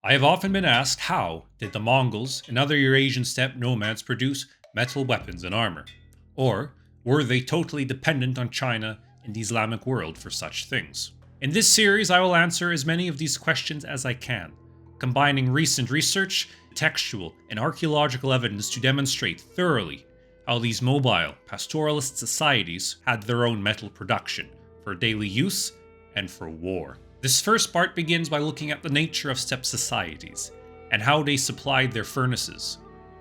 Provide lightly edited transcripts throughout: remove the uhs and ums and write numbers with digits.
I have often been asked how did the Mongols and other Eurasian steppe nomads produce metal weapons and armor? Or were they totally dependent on China and the Islamic world for such things? In this series, I will answer as many of these questions as I can, combining recent research, textual, and archaeological evidence to demonstrate thoroughly how these mobile, pastoralist societies had their own metal production for daily use and for war. This first part begins by looking at the nature of steppe societies and how they supplied their furnaces,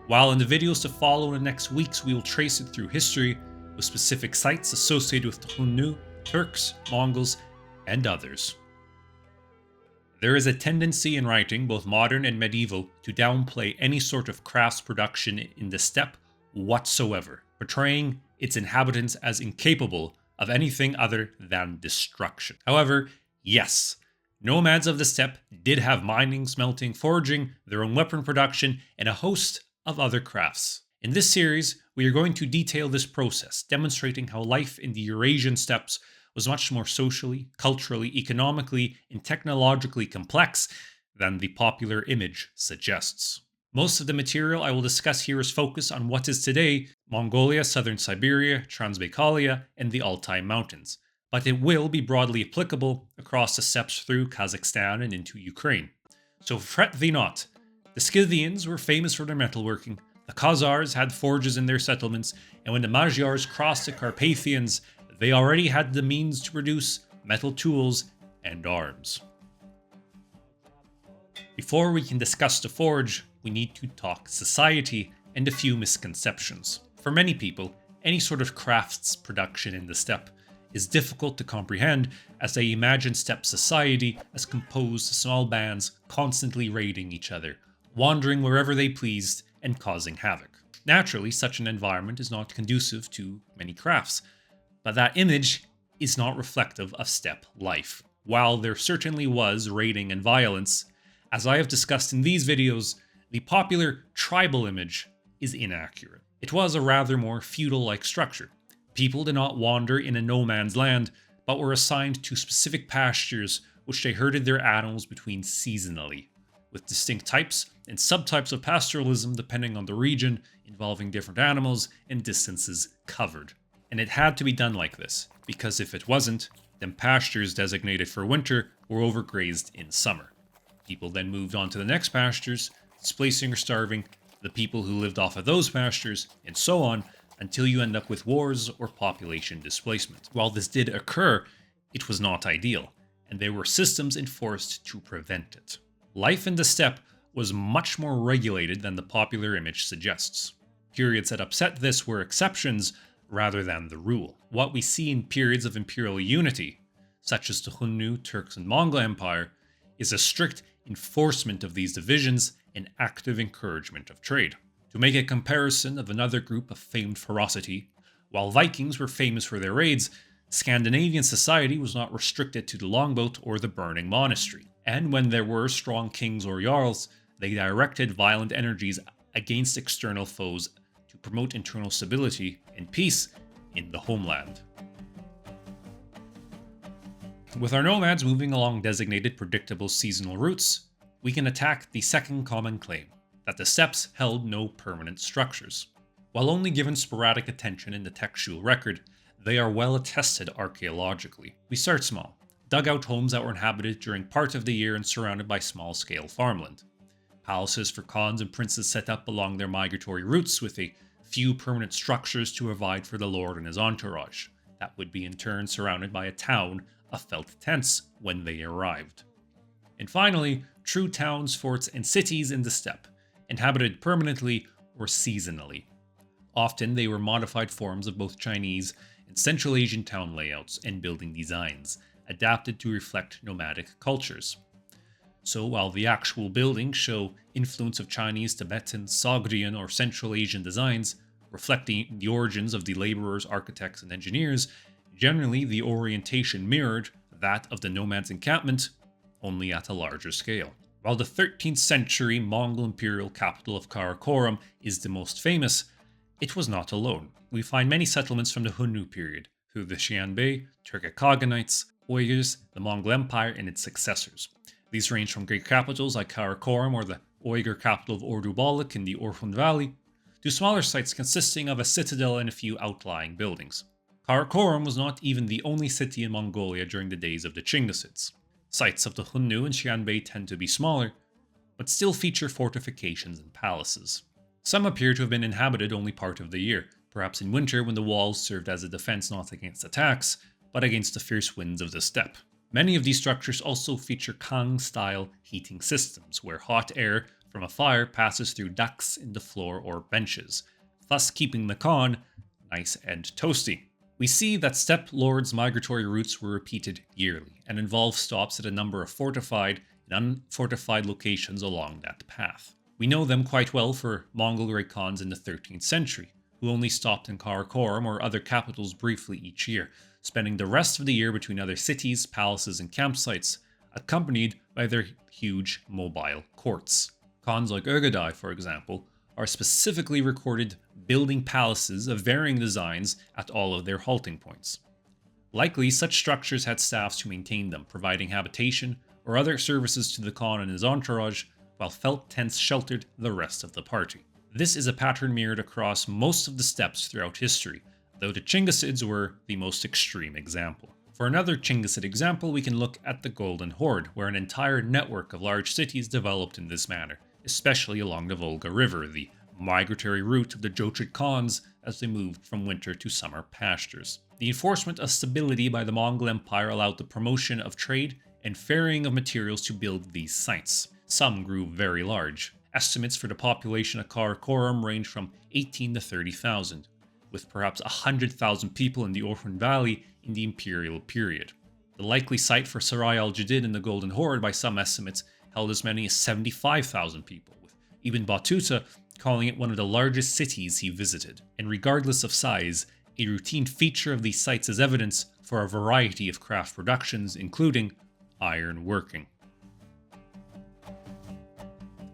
while in the videos to follow in the next weeks we will trace it through history with specific sites associated with the Hunu, Turks, Mongols, and others. There is a tendency in writing, both modern and medieval, to downplay any sort of crafts production in the steppe whatsoever, portraying its inhabitants as incapable of anything other than destruction. However, yes, nomads of the steppe did have mining, smelting, forging, their own weapon production, and a host of other crafts. In this series, we are going to detail this process, demonstrating how life in the Eurasian steppes was much more socially, culturally, economically, and technologically complex than the popular image suggests. Most of the material I will discuss here is focused on what is today Mongolia, southern Siberia, Transbaikalia, and the Altai Mountains, but it will be broadly applicable across the steppes through Kazakhstan and into Ukraine. So fret thee not. The Scythians were famous for their metalworking, the Khazars had forges in their settlements, and when the Magyars crossed the Carpathians, they already had the means to produce metal tools and arms. Before we can discuss the forge, we need to talk society and a few misconceptions. For many people, any sort of crafts production in the steppe is difficult to comprehend, as they imagine steppe society as composed of small bands constantly raiding each other, wandering wherever they pleased and causing havoc. Naturally, such an environment is not conducive to many crafts, but that image is not reflective of steppe life. While there certainly was raiding and violence, as I have discussed in these videos, the popular tribal image is inaccurate. It was a rather more feudal-like structure. People did not wander in a no man's land, but were assigned to specific pastures which they herded their animals between seasonally, with distinct types and subtypes of pastoralism depending on the region, involving different animals and distances covered. And it had to be done like this, because if it wasn't, then pastures designated for winter were overgrazed in summer. People then moved on to the next pastures, displacing or starving the people who lived off of those pastures, and so on, until you end up with wars or population displacement. While this did occur, it was not ideal, and there were systems enforced to prevent it. Life in the steppe was much more regulated than the popular image suggests. Periods that upset this were exceptions rather than the rule. What we see in periods of imperial unity, such as the Hunu, Turks, and Mongol Empire, is a strict enforcement of these divisions and active encouragement of trade. To make a comparison of another group of famed ferocity, while Vikings were famous for their raids, Scandinavian society was not restricted to the longboat or the burning monastery. And when there were strong kings or jarls, they directed violent energies against external foes to promote internal stability and peace in the homeland. With our nomads moving along designated predictable seasonal routes, we can attack the second common claim, that the steppes held no permanent structures. While only given sporadic attention in the textual record, they are well attested archaeologically. We start small, dugout homes that were inhabited during part of the year and surrounded by small-scale farmland. Palaces for khans and princes set up along their migratory routes with a few permanent structures to provide for the lord and his entourage, that would be in turn surrounded by a town of felt tents when they arrived. And finally, true towns, forts, and cities in the steppe, inhabited permanently or seasonally. Often they were modified forms of both Chinese and Central Asian town layouts and building designs, adapted to reflect nomadic cultures. So while the actual buildings show influence of Chinese, Tibetan, Sogdian, or Central Asian designs, reflecting the origins of the laborers, architects, and engineers, generally the orientation mirrored that of the nomads' encampment, only at a larger scale. While the 13th century Mongol imperial capital of Karakorum is the most famous, it was not alone. We find many settlements from the Hunu period, through the Xianbei, Turkic Khaganites, Uyghurs, the Mongol Empire, and its successors. These range from great capitals like Karakorum or the Uyghur capital of Ordubalik in the Orkhon Valley, to smaller sites consisting of a citadel and a few outlying buildings. Karakorum was not even the only city in Mongolia during the days of the Chinggisids. Sites of the Hunu and Xianbei tend to be smaller, but still feature fortifications and palaces. Some appear to have been inhabited only part of the year, perhaps in winter when the walls served as a defense not against attacks, but against the fierce winds of the steppe. Many of these structures also feature Kang-style heating systems, where hot air from a fire passes through ducts in the floor or benches, thus keeping the Khan nice and toasty. We see that steppe lords' migratory routes were repeated yearly, and involved stops at a number of fortified and unfortified locations along that path. We know them quite well for Mongol great Khans in the 13th century, who only stopped in Karakorum or other capitals briefly each year, spending the rest of the year between other cities, palaces, and campsites, accompanied by their huge mobile courts. Khans like Urgadai, for example, are specifically recorded building palaces of varying designs at all of their halting points. Likely, such structures had staffs to maintain them, providing habitation or other services to the Khan and his entourage, while felt tents sheltered the rest of the party. This is a pattern mirrored across most of the steppes throughout history, though the Chinggisids were the most extreme example. For another Chinggisid example, we can look at the Golden Horde, where an entire network of large cities developed in this manner, especially along the Volga River, the migratory route of the Jurchen Khans as they moved from winter to summer pastures. The enforcement of stability by the Mongol Empire allowed the promotion of trade and ferrying of materials to build these sites. Some grew very large. Estimates for the population of Karakorum range from 18 to 30,000, with perhaps 100,000 people in the Orkhon Valley in the imperial period. The likely site for Sarai al-Jadid in the Golden Horde, by some estimates, held as many as 75,000 people, with Ibn Battuta calling it one of the largest cities he visited. And regardless of size, a routine feature of these sites is evidence for a variety of craft productions, including iron working.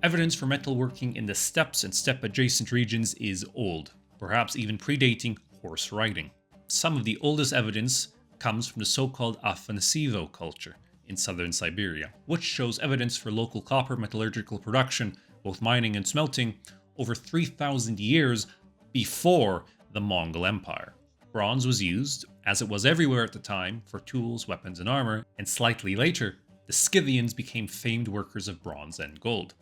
Evidence for metalworking in the steppes and steppe-adjacent regions is old, perhaps even predating horse riding. Some of the oldest evidence comes from the so-called Afanasivo culture in southern Siberia, which shows evidence for local copper metallurgical production, both mining and smelting, over 3,000 years before the Mongol Empire. Bronze was used, as it was everywhere at the time, for tools, weapons, and armour, and slightly later, the Scythians became famed workers of bronze and gold.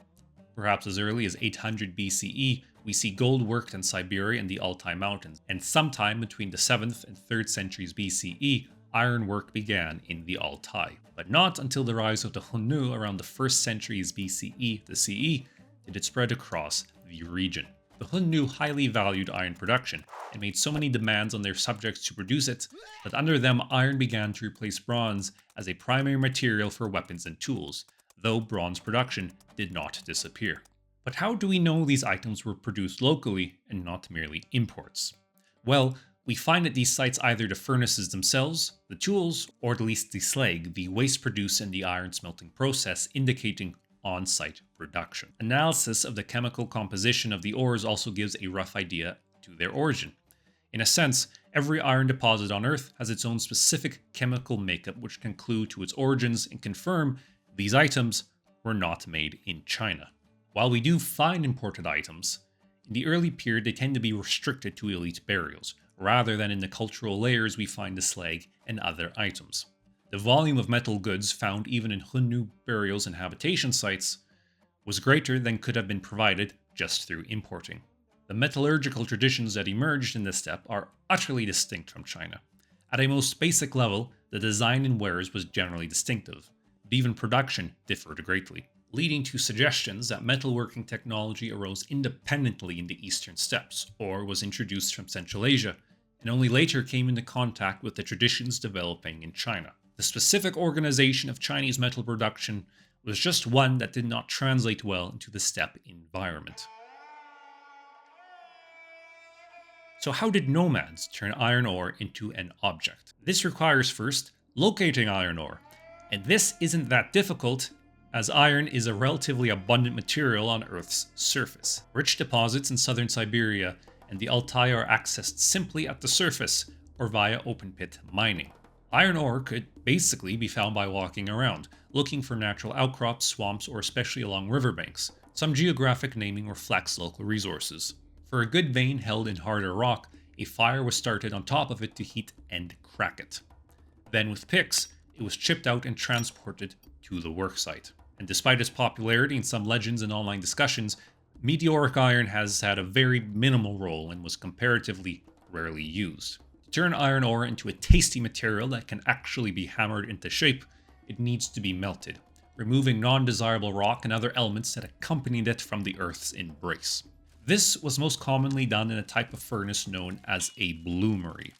Perhaps as early as 800 BCE, we see gold worked in Siberia and the Altai Mountains, and sometime between the 7th and 3rd centuries BCE, iron work began in the Altai. But not until the rise of the Hunu around the 1st centuries BCE to CE did it spread across the region. The Hunu highly valued iron production and made so many demands on their subjects to produce it that under them iron began to replace bronze as a primary material for weapons and tools, though bronze production did not disappear. But how do we know these items were produced locally and not merely imports? Well, we find at these sites either the furnaces themselves, the tools, or at least the slag, the waste produced in the iron smelting process, indicating on-site production. Analysis of the chemical composition of the ores also gives a rough idea to their origin. In a sense, every iron deposit on Earth has its own specific chemical makeup which can clue to its origins and confirm these items were not made in China. While we do find imported items, in the early period they tend to be restricted to elite burials, rather than in the cultural layers we find the slag and other items. The volume of metal goods found even in Hunu burials and habitation sites was greater than could have been provided just through importing. The metallurgical traditions that emerged in the steppe are utterly distinct from China. At a most basic level, the design in wares was generally distinctive, but even production differed greatly, leading to suggestions that metalworking technology arose independently in the eastern steppes, or was introduced from Central Asia, and only later came into contact with the traditions developing in China. The specific organization of Chinese metal production was just one that did not translate well into the steppe environment. So how did nomads turn iron ore into an object? This requires first locating iron ore, and this isn't that difficult, as iron is a relatively abundant material on Earth's surface. Rich deposits in southern Siberia and the Altai are accessed simply at the surface or via open pit mining. Iron ore could basically be found by walking around, looking for natural outcrops, swamps, or especially along riverbanks. Some geographic naming reflects local resources. For a good vein held in harder rock, a fire was started on top of it to heat and crack it. Then with picks, it was chipped out and transported to the worksite. And despite its popularity in some legends and online discussions, meteoric iron has had a very minimal role and was comparatively rarely used. To turn iron ore into a tasty material that can actually be hammered into shape, it needs to be melted, removing non-desirable rock and other elements that accompanied it from the Earth's embrace. This was most commonly done in a type of furnace known as a bloomery.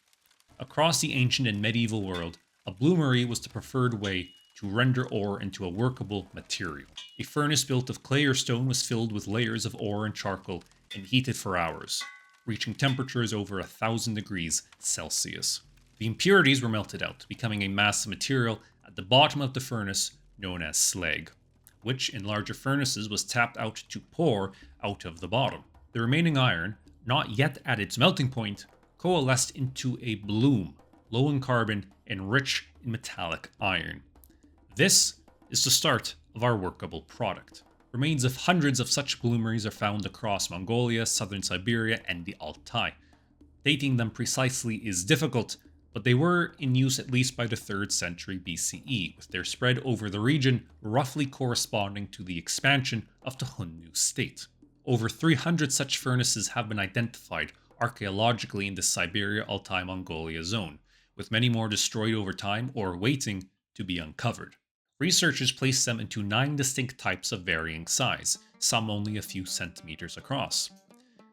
Across the ancient and medieval world, a bloomery was the preferred way to render ore into a workable material. A furnace built of clay or stone was filled with layers of ore and charcoal and heated for hours, reaching temperatures over 1,000 degrees Celsius. The impurities were melted out, becoming a mass of material at the bottom of the furnace known as slag, which in larger furnaces was tapped out to pour out of the bottom. The remaining iron, not yet at its melting point, coalesced into a bloom, low in carbon and rich in metallic iron. This is the start of our workable product. Remains of hundreds of such bloomeries are found across Mongolia, southern Siberia, and the Altai. Dating them precisely is difficult, but they were in use at least by the 3rd century BCE, with their spread over the region roughly corresponding to the expansion of the Hunu state. Over 300 such furnaces have been identified archaeologically in the Siberia-Altai-Mongolia zone, with many more destroyed over time or waiting to be uncovered. Researchers place them into 9 distinct types of varying size, some only a few centimeters across.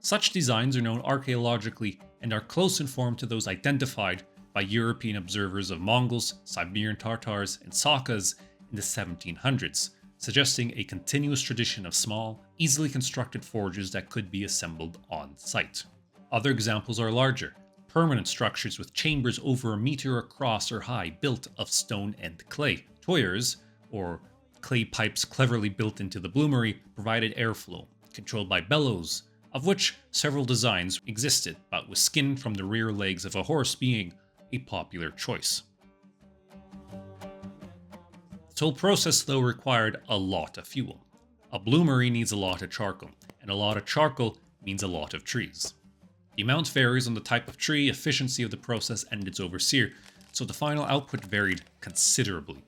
Such designs are known archaeologically and are close in form to those identified by European observers of Mongols, Siberian Tatars, and Sakas in the 1700s, suggesting a continuous tradition of small, easily constructed forges that could be assembled on site. Other examples are larger, permanent structures with chambers over a meter across or high, built of stone and clay. Toyers, or clay pipes cleverly built into the bloomery, provided airflow, controlled by bellows, of which several designs existed, but with skin from the rear legs of a horse being a popular choice. This whole process, though, required a lot of fuel. A bloomery needs a lot of charcoal, and a lot of charcoal means a lot of trees. The amount varies on the type of tree, efficiency of the process, and its overseer, so the final output varied considerably.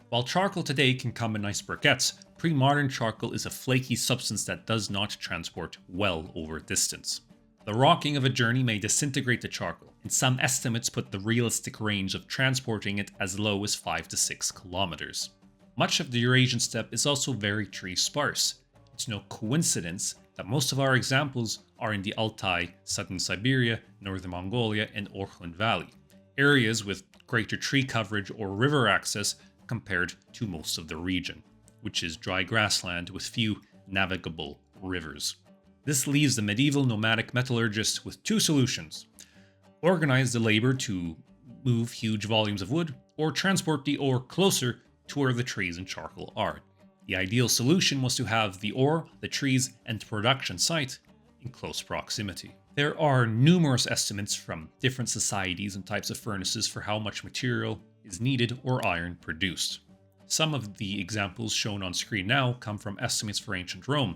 While charcoal today can come in nice briquettes, pre-modern charcoal is a flaky substance that does not transport well over distance. The rocking of a journey may disintegrate the charcoal, and some estimates put the realistic range of transporting it as low as 5 to 6 kilometers. Much of the Eurasian steppe is also very tree sparse. It's no coincidence that most of our examples are in the Altai, southern Siberia, northern Mongolia, and Orkhon Valley, areas with greater tree coverage or river access compared to most of the region, which is dry grassland with few navigable rivers. This leaves the medieval nomadic metallurgist with 2 solutions: organize the labor to move huge volumes of wood, or transport the ore closer to where the trees and charcoal are. The ideal solution was to have the ore, the trees, and the production site in close proximity. There are numerous estimates from different societies and types of furnaces for how much material is needed or iron produced. Some of the examples shown on screen now come from estimates for ancient Rome,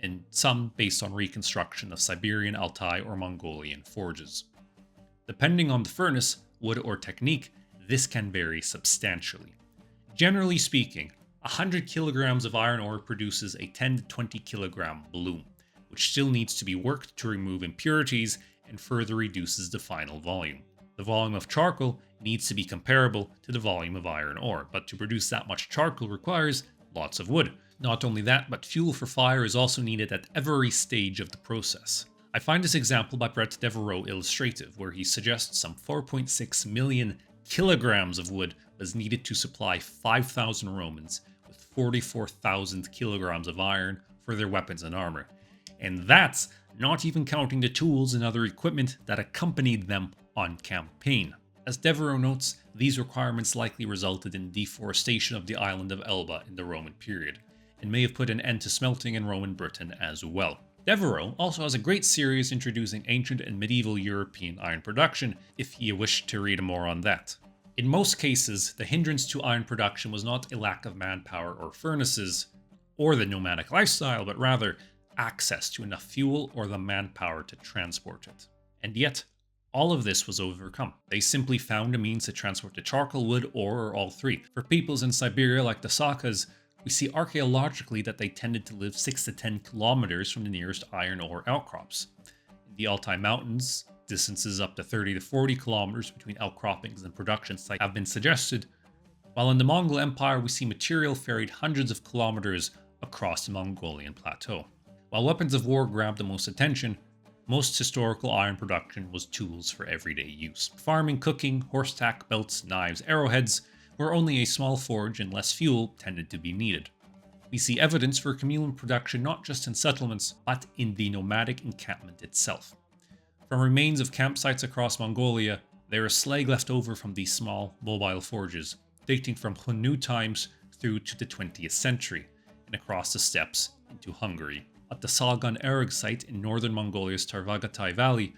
and some based on reconstruction of Siberian, Altai, or Mongolian forges. Depending on the furnace, wood, or technique, this can vary substantially. Generally speaking, 100 kilograms of iron ore produces a 10 to 20 kilogram bloom, which still needs to be worked to remove impurities and further reduces the final volume. The volume of charcoal needs to be comparable to the volume of iron ore, but to produce that much charcoal requires lots of wood. Not only that, but fuel for fire is also needed at every stage of the process. I find this example by Brett Devereaux illustrative, where he suggests some 4.6 million kilograms of wood was needed to supply 5,000 Romans with 44,000 kilograms of iron for their weapons and armor. And that's not even counting the tools and other equipment that accompanied them on campaign. As Devereaux notes, these requirements likely resulted in deforestation of the island of Elba in the Roman period, and may have put an end to smelting in Roman Britain as well. Devereaux also has a great series introducing ancient and medieval European iron production, if you wish to read more on that. In most cases, the hindrance to iron production was not a lack of manpower or furnaces, or the nomadic lifestyle, but rather access to enough fuel or the manpower to transport it. And yet, all of this was overcome. They simply found a means to transport the charcoal, wood, ore, or all three. For peoples in Siberia like the Sakas, we see archaeologically that they tended to live 6 to 10 kilometers from the nearest iron ore outcrops. In the Altai Mountains, distances up to 30 to 40 kilometers between outcroppings and production sites have been suggested, while in the Mongol Empire we see material ferried hundreds of kilometers across the Mongolian plateau. While weapons of war grabbed the most attention, most historical iron production was tools for everyday use. Farming, cooking, horse tack, belts, knives, arrowheads, where only a small forge and less fuel tended to be needed. We see evidence for communal production not just in settlements, but in the nomadic encampment itself. From remains of campsites across Mongolia, there is slag left over from these small, mobile forges, dating from Hunu times through to the 20th century, and across the steppes into Hungary. At the Salgan Erg site in northern Mongolia's Tarvagatai Valley,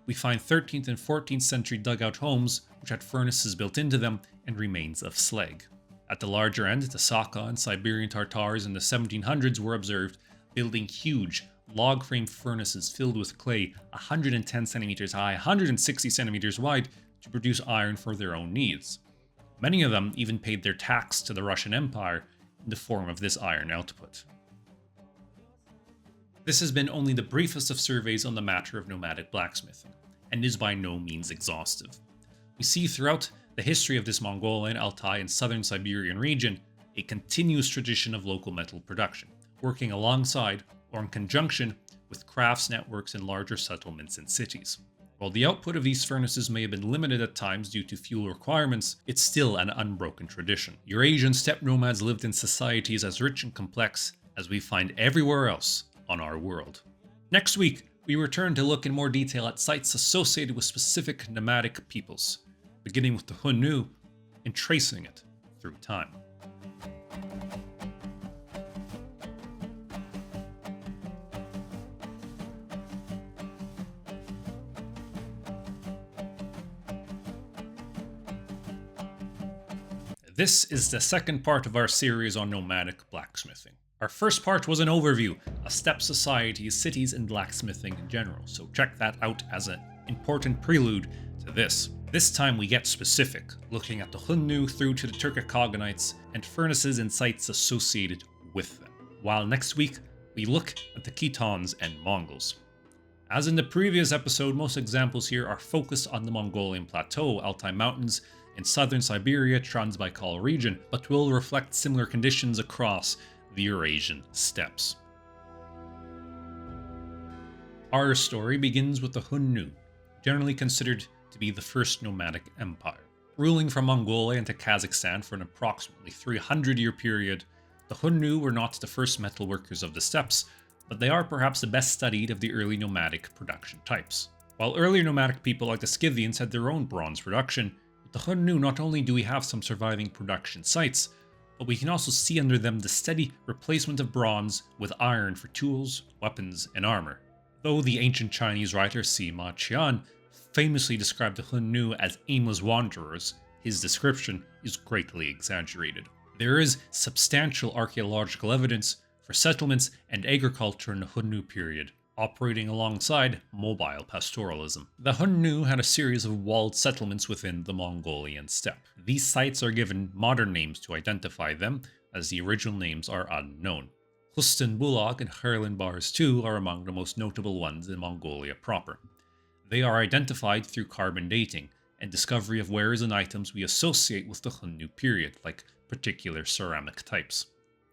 we find 13th and 14th century dugout homes which had furnaces built into them and remains of slag. At the larger end, the Saka and Siberian Tartars in the 1700s were observed building huge log frame furnaces filled with clay 110 centimeters high, 160 centimeters wide to produce iron for their own needs. Many of them even paid their tax to the Russian Empire in the form of this iron output. This has been only the briefest of surveys on the matter of nomadic blacksmithing, and is by no means exhaustive. We see throughout the history of this Mongolian, Altai, and southern Siberian region a continuous tradition of local metal production, working alongside or in conjunction with crafts networks in larger settlements and cities. While the output of these furnaces may have been limited at times due to fuel requirements, it's still an unbroken tradition. Eurasian steppe nomads lived in societies as rich and complex as we find everywhere else on our world. Next week, we return to look in more detail at sites associated with specific nomadic peoples, beginning with the Hunu and tracing it through time. This is the second part of our series on nomadic blacksmithing. Our first part was an overview of steppe societies, cities, and blacksmithing in general, so check that out as an important prelude to this. This time we get specific, looking at the Hunu through to the Turkic Khaganates and furnaces and sites associated with them. While next week, we look at the Khitans and Mongols. As in the previous episode, most examples here are focused on the Mongolian Plateau, Altai Mountains, in southern Siberia, Transbaikal region, but will reflect similar conditions across the Eurasian steppes. Our story begins with the Hunu, generally considered to be the first nomadic empire. Ruling from Mongolia into Kazakhstan for an approximately 300-year period, the Hunu were not the first metalworkers of the steppes, but they are perhaps the best studied of the early nomadic production types. While earlier nomadic people like the Scythians had their own bronze production, with the Hunu not only do we have some surviving production sites, but we can also see under them the steady replacement of bronze with iron for tools, weapons, and armour. Though the ancient Chinese writer Sima Qian famously described the Hunu as aimless wanderers, his description is greatly exaggerated. There is substantial archaeological evidence for settlements and agriculture in the Hunu period, operating alongside mobile pastoralism. The Hunu had a series of walled settlements within the Mongolian steppe. These sites are given modern names to identify them, as the original names are unknown. Hustan Bulag and Kherlen Bars II are among the most notable ones in Mongolia proper. They are identified through carbon dating and discovery of wares and items we associate with the Hunu period, like particular ceramic types.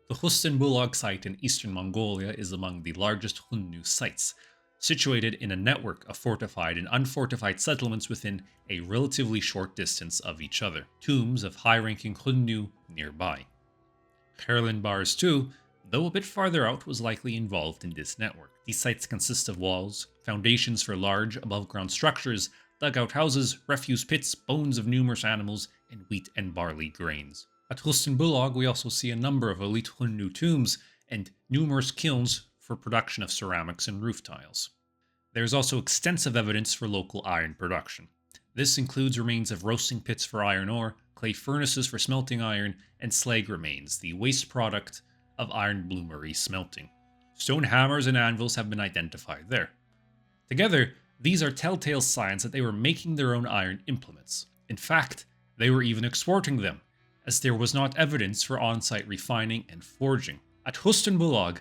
The Hustan Bulag site in eastern Mongolia is among the largest Hunu sites, situated in a network of fortified and unfortified settlements within a relatively short distance of each other. Tombs of high-ranking Hunu nearby. Kherlen Bars II, though a bit farther out, was likely involved in this network. These sites consist of walls, foundations for large above-ground structures, dugout houses, refuse pits, bones of numerous animals, and wheat and barley grains. At Hustan Bulag, we also see a number of elite Hunu tombs and numerous kilns for production of ceramics and roof tiles. There is also extensive evidence for local iron production. This includes remains of roasting pits for iron ore, clay furnaces for smelting iron, and slag remains, the waste product of iron bloomery smelting. Stone hammers and anvils have been identified there. Together, these are telltale signs that they were making their own iron implements. In fact, they were even exporting them, as there was not evidence for on-site refining and forging. At Hustenbulag,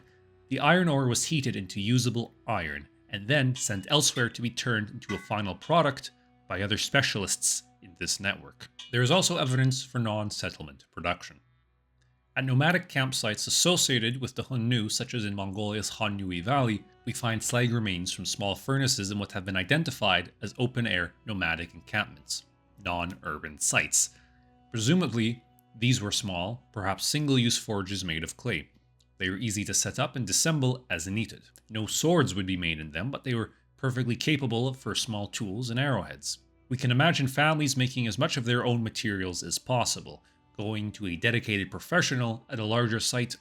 the iron ore was heated into usable iron and then sent elsewhere to be turned into a final product by other specialists in this network. There is also evidence for non-settlement production. At nomadic campsites associated with the Hunu, such as in Mongolia's Xiongnu Valley, we find slag remains from small furnaces in what have been identified as open-air nomadic encampments, non-urban sites. Presumably, these were small, perhaps single-use forges made of clay. They were easy to set up and disassemble as needed. No swords would be made in them, but they were perfectly capable for small tools and arrowheads. We can imagine families making as much of their own materials as possible, going to a dedicated professional at a larger site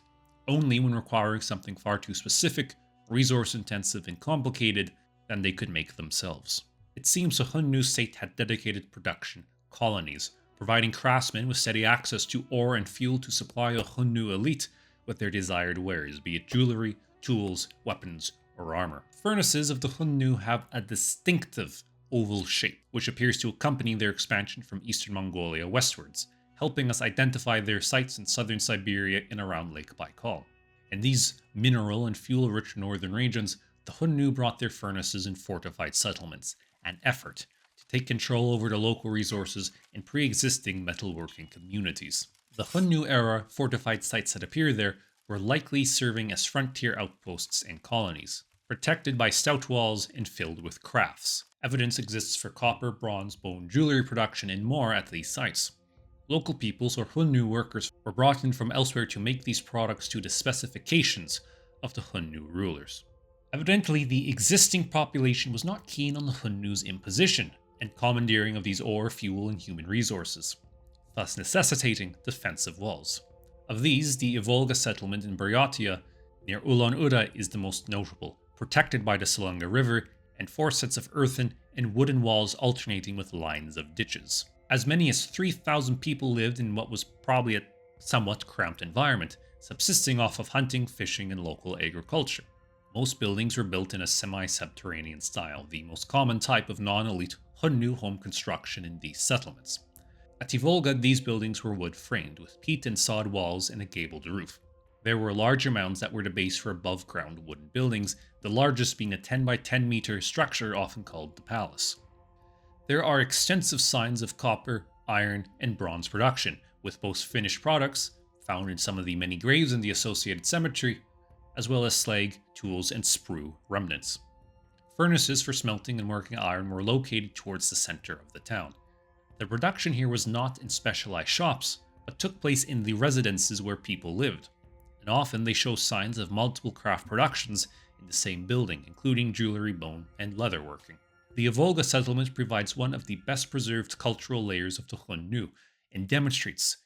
only when requiring something far too specific, resource-intensive, and complicated than they could make themselves. It seems the Hunu state had dedicated production colonies, providing craftsmen with steady access to ore and fuel to supply the Hunu elite with their desired wares, be it jewelry, tools, weapons, or armor. Furnaces of the Hunu have a distinctive oval shape, which appears to accompany their expansion from eastern Mongolia westwards, helping us identify their sites in southern Siberia and around Lake Baikal. In these mineral and fuel-rich northern regions, the Hunu brought their furnaces and fortified settlements, an effort to take control over the local resources in pre-existing metalworking communities. The Hunu-era fortified sites that appear there were likely serving as frontier outposts and colonies, protected by stout walls and filled with crafts. Evidence exists for copper, bronze, bone, jewelry production, and more at these sites. Local peoples or Hunu workers were brought in from elsewhere to make these products to the specifications of the Hunu rulers. Evidently, the existing population was not keen on the Hunu's imposition and commandeering of these ore, fuel, and human resources, thus necessitating defensive walls. Of these, the Ivolga settlement in Buryatia near Ulan-Uda is the most notable, protected by the Salunga River and 4 sets of earthen and wooden walls alternating with lines of ditches. As many as 3,000 people lived in what was probably a somewhat cramped environment, subsisting off of hunting, fishing, and local agriculture. Most buildings were built in a semi-subterranean style, the most common type of non-elite Hunu home construction in these settlements. At Ivolga, these buildings were wood-framed, with peat and sod walls and a gabled roof. There were larger mounds that were the base for above-ground wooden buildings, the largest being a 10 by 10 meter structure often called the palace. There are extensive signs of copper, iron, and bronze production, with both finished products, found in some of the many graves in the associated cemetery, as well as slag, tools, and sprue remnants. Furnaces for smelting and working iron were located towards the center of the town. The production here was not in specialized shops, but took place in the residences where people lived, and often they show signs of multiple craft productions in the same building, including jewelry, bone, and leatherworking. The Ivolga settlement provides one of the best preserved cultural layers of the Hunu and demonstrates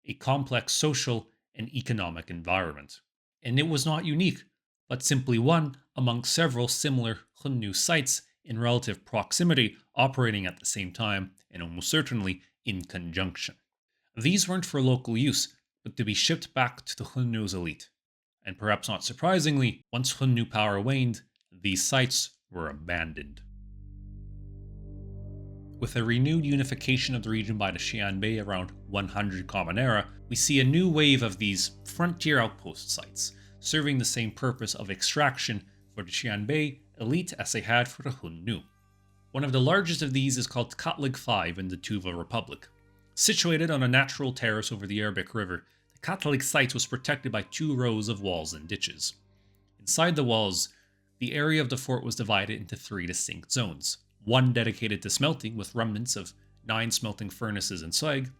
a complex social and economic environment. And it was not unique, but simply one among several similar Hunu sites in relative proximity operating at the same time and almost certainly in conjunction. These weren't for local use, but to be shipped back to the Hunu's elite. And perhaps not surprisingly, once Hunu power waned, these sites were abandoned. With a renewed unification of the region by the Xianbei around 100 Common Era, we see a new wave of these frontier outpost sites, serving the same purpose of extraction for the Xianbei elite as they had for the Hunu. One of the largest of these is called Katlig 5 in the Tuva Republic. Situated on a natural terrace over the Arabic River, the Katlig site was protected by 2 rows of walls and ditches. Inside the walls, the area of the fort was divided into 3 distinct zones. One dedicated to smelting with remnants of 9 smelting furnaces and slag,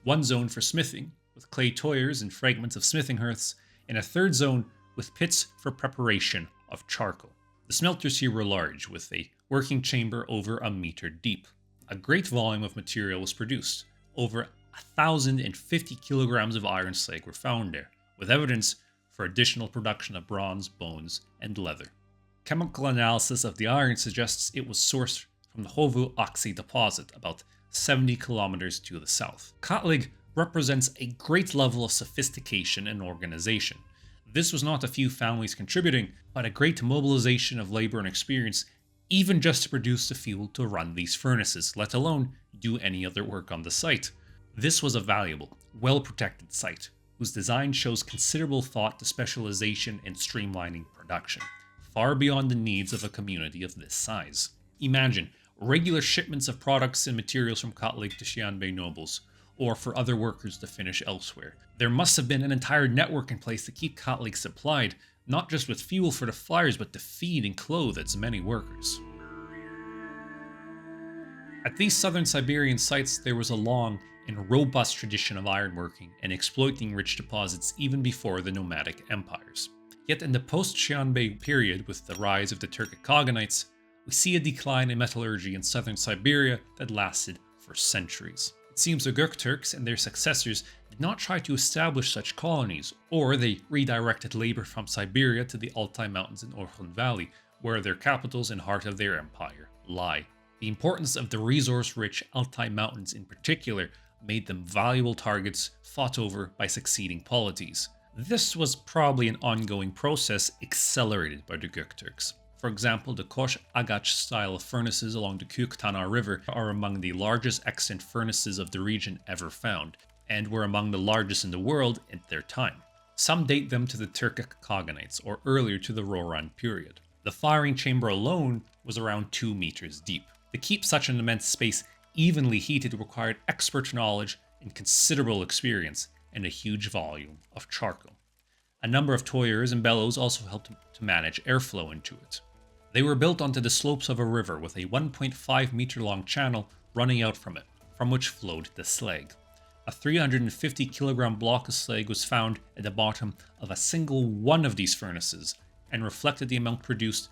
1 zone for smithing with clay toyers and fragments of smithing hearths, and a 3rd zone with pits for preparation of charcoal. The smelters here were large, with a working chamber over a meter deep. A great volume of material was produced. Over 1,050 kilograms of iron slag were found there, with evidence for additional production of bronze, bones, and leather. Chemical analysis of the iron suggests it was sourced from the Hovu Oxy deposit, about 70 kilometers to the south. Khatlig represents a great level of sophistication and organization. This was not a few families contributing, but a great mobilization of labor and experience, even just to produce the fuel to run these furnaces, let alone do any other work on the site. This was a valuable, well-protected site, whose design shows considerable thought to specialization and streamlining production, far beyond the needs of a community of this size. Imagine regular shipments of products and materials from Khatlig to Xianbei nobles, or for other workers to finish elsewhere. There must have been an entire network in place to keep Khatlig supplied, not just with fuel for the fires, but to feed and clothe its many workers. At these southern Siberian sites, there was a long and robust tradition of ironworking and exploiting rich deposits even before the nomadic empires. Yet in the post-Xianbei period, with the rise of the Turkic Khaganates, we see a decline in metallurgy in southern Siberia that lasted for centuries. It seems the Gokturks and their successors did not try to establish such colonies, or they redirected labor from Siberia to the Altai Mountains in Orkhon Valley, where their capitals and heart of their empire lie. The importance of the resource-rich Altai Mountains in particular made them valuable targets fought over by succeeding polities. This was probably an ongoing process accelerated by the Gokturks. For example, the Kosh Agach style of furnaces along the Küktana River are among the largest extant furnaces of the region ever found, and were among the largest in the world at their time. Some date them to the Turkic Khaganates, or earlier to the Roran period. The firing chamber alone was around 2 meters deep. To keep such an immense space evenly heated required expert knowledge and considerable experience, and a huge volume of charcoal. A number of toyers and bellows also helped to manage airflow into it. They were built onto the slopes of a river with a 1.5 meter long channel running out from it, from which flowed the slag. A 350 kilogram block of slag was found at the bottom of a single one of these furnaces, and reflected the amount produced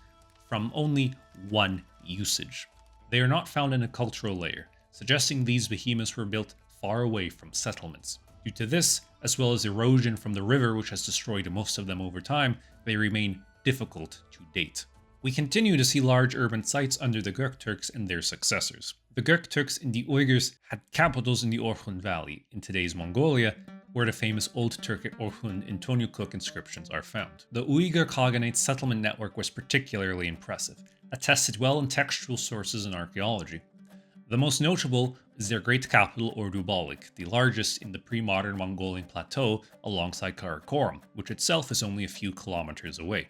from only one usage. They are not found in a cultural layer, suggesting these behemoths were built far away from settlements. Due to this, as well as erosion from the river which has destroyed most of them over time, they remain difficult to date. We continue to see large urban sites under the Gokturks and their successors. The Gokturks and the Uyghurs had capitals in the Orkhon Valley, in today's Mongolia, where the famous Old Turkic Orkhun and Tonyukuk inscriptions are found. The Uyghur Khaganate settlement network was particularly impressive, attested well in textual sources and archaeology. The most notable is their great capital Ordubalik, the largest in the pre-modern Mongolian plateau alongside Karakorum, which itself is only a few kilometers away.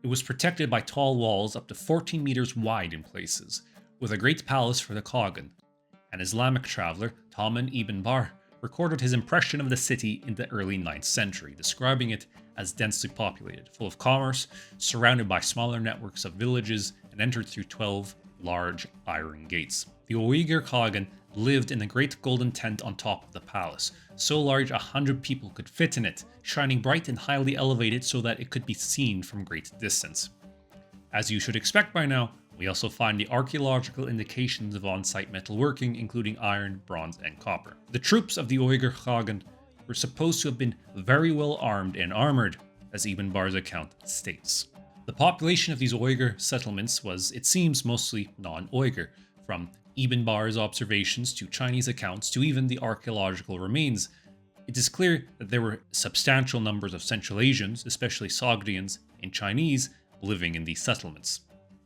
It was protected by tall walls up to 14 meters wide in places, with a great palace for the Khagan. An Islamic traveler, Tahman ibn Bar, recorded his impression of the city in the early 9th century, describing it as densely populated, full of commerce, surrounded by smaller networks of villages, and entered through 12 large iron gates. The Uyghur Khagan lived in a great golden tent on top of the palace, so large 100 people could fit in it, shining bright and highly elevated so that it could be seen from great distance. As you should expect by now, we also find the archaeological indications of on-site metalworking, including iron, bronze, and copper. The troops of the Uyghur Khagan were supposed to have been very well armed and armored, as Ibn Bar's account states. The population of these Uyghur settlements was, it seems, mostly non-Uyghur, from Ibn Bar's observations to Chinese accounts to even the archaeological remains. It is clear that there were substantial numbers of Central Asians, especially Sogdians and Chinese, living in these settlements.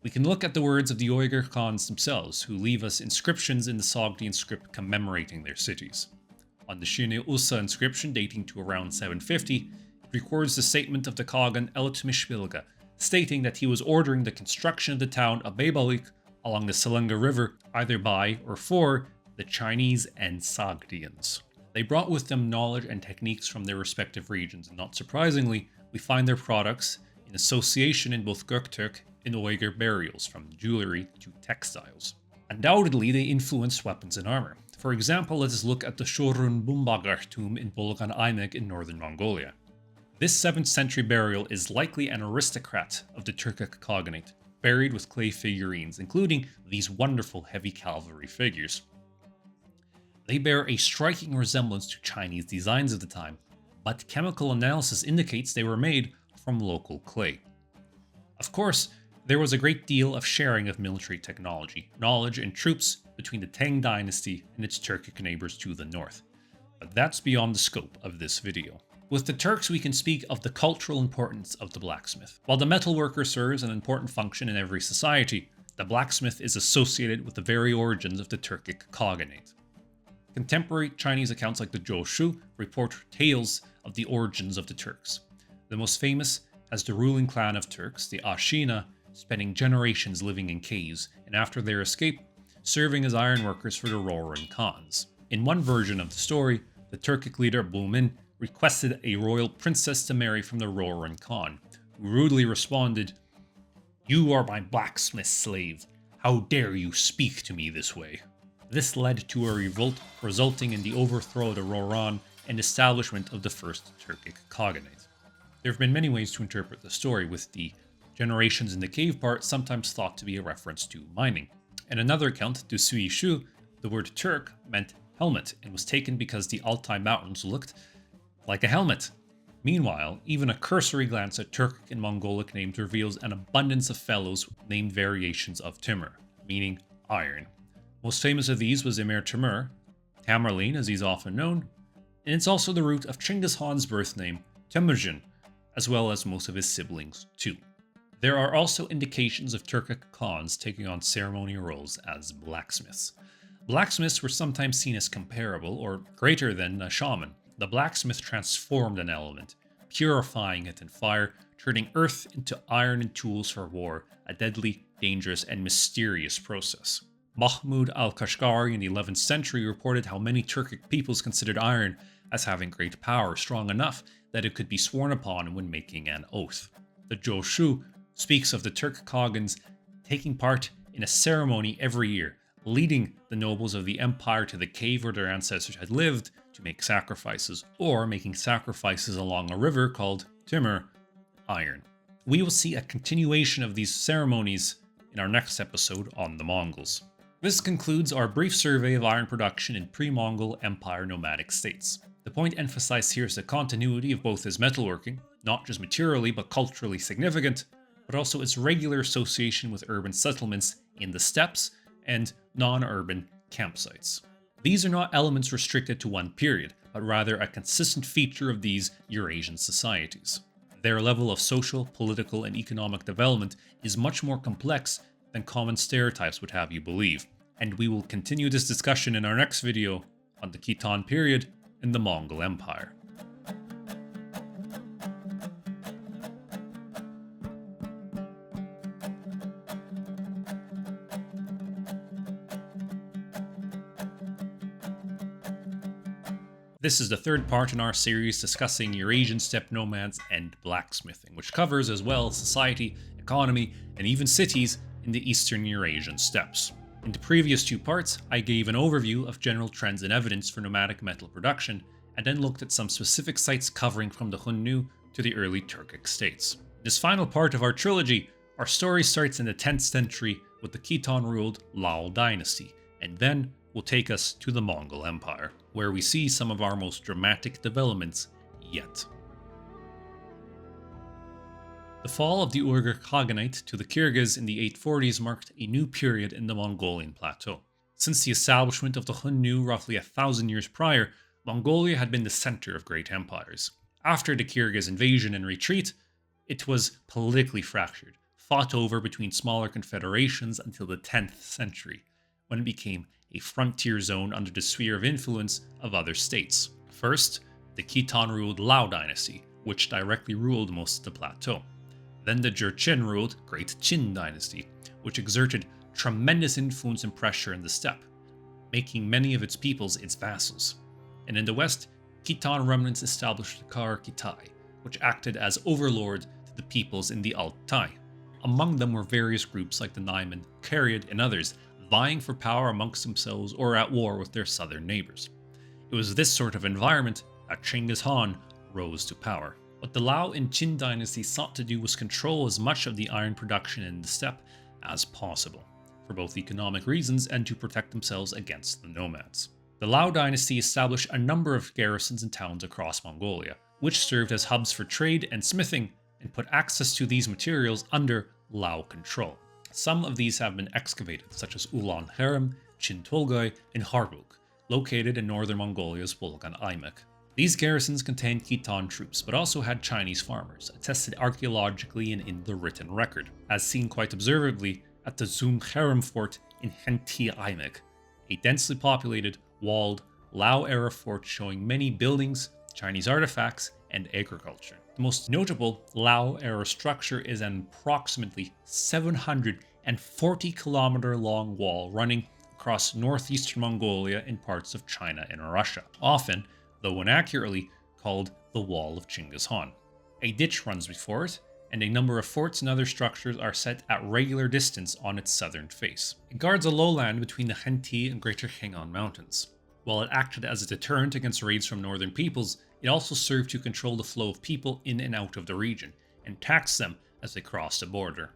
We can look at the words of the Uyghur Khans themselves, who leave us inscriptions in the Sogdian script commemorating their cities. On the Shine Ussa inscription dating to around 750, it records the statement of the Khagan Eltmishbilga, stating that he was ordering the construction of the town of Baybalik along the Selenga River, either by or for the Chinese and Sogdians. They brought with them knowledge and techniques from their respective regions, and not surprisingly, we find their products in association in both Gokturk and Uyghur burials, from jewelry to textiles. Undoubtedly, they influenced weapons and armor. For example, let us look at the Shorun Bumbagar tomb in Bolgan Aymek in northern Mongolia. This 7th century burial is likely an aristocrat of the Turkic Khaganate, buried with clay figurines, including these wonderful heavy cavalry figures. They bear a striking resemblance to Chinese designs of the time, but chemical analysis indicates they were made from local clay. Of course, There was a great deal of sharing of military technology, knowledge, and troops between the Tang dynasty and its Turkic neighbors to the north. But that's beyond the scope of this video. With the Turks, we can speak of the cultural importance of the blacksmith. While the metalworker serves an important function in every society, the blacksmith is associated with the very origins of the Turkic Khaganate. Contemporary Chinese accounts like the Zhou report tales of the origins of the Turks. The most famous has the ruling clan of Turks, the Ashina, spending generations living in caves, and after their escape, serving as ironworkers for the Rouran Khans. In one version of the story, the Turkic leader Bumin requested a royal princess to marry from the Rouran Khan, who rudely responded, "You are my blacksmith slave. How dare you speak to me this way?" This led to a revolt, resulting in the overthrow of the Rouran and establishment of the first Turkic Khaganate. There have been many ways to interpret the story, with the generations in the cave part sometimes thought to be a reference to mining. In another account, Du Sui Shu, the word Turk meant helmet and was taken because the Altai Mountains looked like a helmet. Meanwhile, even a cursory glance at Turkic and Mongolic names reveals an abundance of fellows named variations of Timur, meaning iron. Most famous of these was Emir Timur, Tamerlane as he's often known, and it's also the root of Chinggis Khan's birth name, Temujin, as well as most of his siblings too. There are also indications of Turkic Khans taking on ceremonial roles as blacksmiths. Blacksmiths were sometimes seen as comparable or greater than a shaman. The blacksmith transformed an element, purifying it in fire, turning earth into iron and tools for war, a deadly, dangerous, and mysterious process. Mahmud al-Kashgari in the 11th century reported how many Turkic peoples considered iron as having great power, strong enough that it could be sworn upon when making an oath. The Zhou speaks of the Turk Khagans taking part in a ceremony every year, leading the nobles of the empire to the cave where their ancestors had lived to make sacrifices, or making sacrifices along a river called Timur, iron. We will see a continuation of these ceremonies in our next episode on the Mongols. This concludes our brief survey of iron production in pre-Mongol Empire nomadic states. The point emphasized here is the continuity of both its metalworking, not just materially but culturally significant, but also its regular association with urban settlements in the steppes and non-urban campsites. These are not elements restricted to one period, but rather a consistent feature of these Eurasian societies. Their level of social, political, and economic development is much more complex than common stereotypes would have you believe, and we will continue this discussion in our next video on the Khitan period in the Mongol Empire. This is the third part in our series discussing Eurasian steppe nomads and blacksmithing, which covers as well society, economy, and even cities in the eastern Eurasian steppes. In the previous two parts, I gave an overview of general trends and evidence for nomadic metal production, and then looked at some specific sites covering from the Hunu to the early Turkic states. In this final part of our trilogy, our story starts in the 10th century with the Khitan-ruled Liao dynasty, and then will take us to the Mongol Empire, where we see some of our most dramatic developments yet. The fall of the Uyghur Khaganate to the Kyrgyz in the 840s marked a new period in the Mongolian plateau. Since the establishment of the Hunu roughly 1,000 years prior, Mongolia had been the center of great empires. After the Kyrgyz invasion and retreat, it was politically fractured, fought over between smaller confederations until the 10th century, when it became a frontier zone under the sphere of influence of other states. First, the Khitan-ruled Liao dynasty, which directly ruled most of the plateau. Then the Jurchen-ruled Great Qin dynasty, which exerted tremendous influence and pressure in the steppe, making many of its peoples its vassals. And in the west, Khitan remnants established the Kar Kitai, which acted as overlord to the peoples in the Altai. Among them were various groups like the Naiman, Karyid, and others, vying for power amongst themselves or at war with their southern neighbors. It was this sort of environment that Chinggis Khan rose to power. What the Liao and Qin dynasty sought to do was control as much of the iron production in the steppe as possible, for both economic reasons and to protect themselves against the nomads. The Liao dynasty established a number of garrisons and towns across Mongolia, which served as hubs for trade and smithing and put access to these materials under Lao control. Some of these have been excavated, such as Ulan Harem, Chin Tolgoi, and Harbuk, located in northern Mongolia's Volgan Aimek. These garrisons contained Khitan troops, but also had Chinese farmers, attested archaeologically and in the written record, as seen quite observably at the Zum Harem fort in Henti Aimek, a densely populated, walled, Lao-era fort showing many buildings, Chinese artifacts, and agriculture. The most notable Lao-era structure is an approximately 740-kilometer long wall running across northeastern Mongolia and parts of China and Russia, often, though inaccurately, called the Wall of Genghis Khan. A ditch runs before it, and a number of forts and other structures are set at regular distance on its southern face. It guards a lowland between the Henti and Greater Khingan Mountains. While it acted as a deterrent against raids from northern peoples, it also served to control the flow of people in and out of the region, and tax them as they crossed the border,